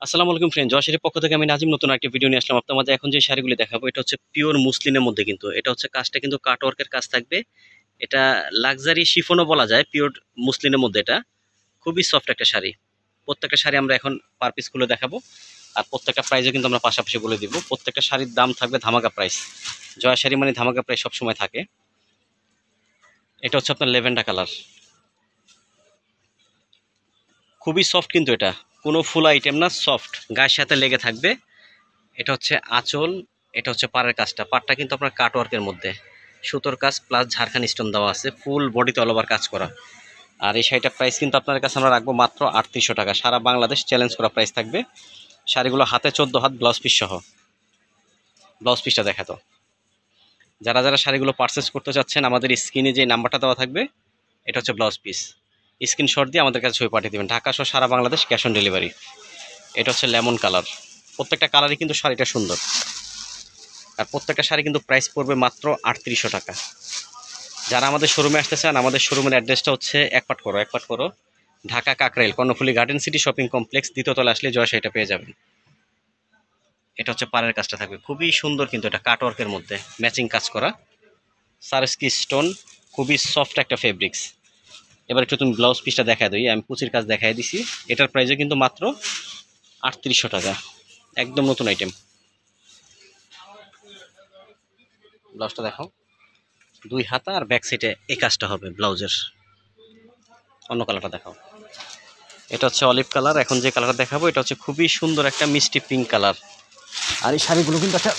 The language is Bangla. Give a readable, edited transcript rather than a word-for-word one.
আসসালামু আলাইকুম ফ্রেন্ড, জয়শাড়ির পক্ষ থেকে আমি নাজিম নতুন একটা ভিডিও নিয়ে আসলাম আপনাদের। এখন যে শাড়িগুলি দেখাবো এটা হচ্ছে পিওর মুসলিনের মধ্যে, কিন্তু এটা হচ্ছে কাজটা কিন্তু কাটওয়ার্কের কাজ থাকবে। এটা লাক্সারি শিফনও বলা যায়, পিওর মুসলিনের মধ্যে। এটা খুবই সফট একটা শাড়ি। প্রত্যেকটা শাড়ি আমরা এখন পার পিস খুলে দেখাবো, আর প্রত্যেকটা প্রাইসও কিন্তু আমরা পাশাপাশি বলে দিব। প্রত্যেকটা শাড়ির দাম থাকবে ধামাকা প্রাইস। জয়া শাড়ি মানে ধামাকা প্রাইস সবসময় থাকে। এটা হচ্ছে আপনার লেভেন্ডার কালার, খুবই সফট কিন্তু এটা কোনো ফুল আইটেম না, সফট গায়ের সাথে লেগে থাকবে। এটা হচ্ছে আঁচল, এটা হচ্ছে পাড়ের কাজটা। পাড়টা কিন্তু আপনার কাটওয়ার্কের মধ্যে সুতোর কাজ প্লাস ঝাড়খান স্টোন দেওয়া আছে, ফুল বডিতে অল ওভার কাজ করা। আর এই শাড়িটার প্রাইস কিন্তু আপনার কাছে আমরা রাখবো মাত্র 3800 টাকা। সারা বাংলাদেশ চ্যালেঞ্জ করা প্রাইস থাকবে। শাড়িগুলো হাতে 14 হাত, ব্লাউজ পিস সহ। ব্লাউজ পিসটা দেখাতো। যারা যারা শাড়িগুলো পারচেস করতে চাচ্ছেন, আমাদের স্ক্রিনে যে নাম্বারটা দেওয়া থাকবে, এটা হচ্ছে ব্লাউজ পিস। স্ক্রিনশট দিয়ে আমাদের কাছে ছবি পাঠিয়ে দেবেন। ঢাকা সহ সারা বাংলাদেশ ক্যাশ অন ডেলিভারি। এটা হচ্ছে লেমন কালার। প্রত্যেকটা কালারই কিন্তু শাড়িটা সুন্দর। আর প্রত্যেকটা শাড়ি কিন্তু প্রাইস পড়বে মাত্র 3800 টাকা। যারা আমাদের শোরুমে আসতে চান, আমাদের শোরুমের অ্যাড্রেসটা হচ্ছে একপাট করো Dhaka Kakrail Karnaphuli garden city shopping complex, দ্বিতীয় তলা আসলে জয় শাড়িটা পেয়ে যাবেন। এটা হচ্ছে পাড়ের কাজটা থাকবে খুবই সুন্দর, কিন্তু এটা কাটওয়ার্কের মধ্যে ম্যাচিং কাজ করা, সারস্কি স্টোন, খুবই সফট একটা ফেব্রিক্স। এবার একটু তুমি ব্লাউজ পিসটা দেখায় দিই, আমি কুচির কাজ দেখাই দিছি। এটার প্রাইসও কিন্তু মাত্র 3800 টাকা, একদম নতুন আইটেম। ব্লাউজটা দেখাও, 2 হাতা আর ব্যাক সাইডে এই কাজটা হবে ব্লাউজের। অন্য কালারটা দেখাও। এটা হচ্ছে অলিভ কালার। এখন যে কালারটা দেখাবো এটা হচ্ছে খুবই সুন্দর একটা মিষ্টি পিঙ্ক কালার। আর এই শাড়িগুলো কিন্তু একটা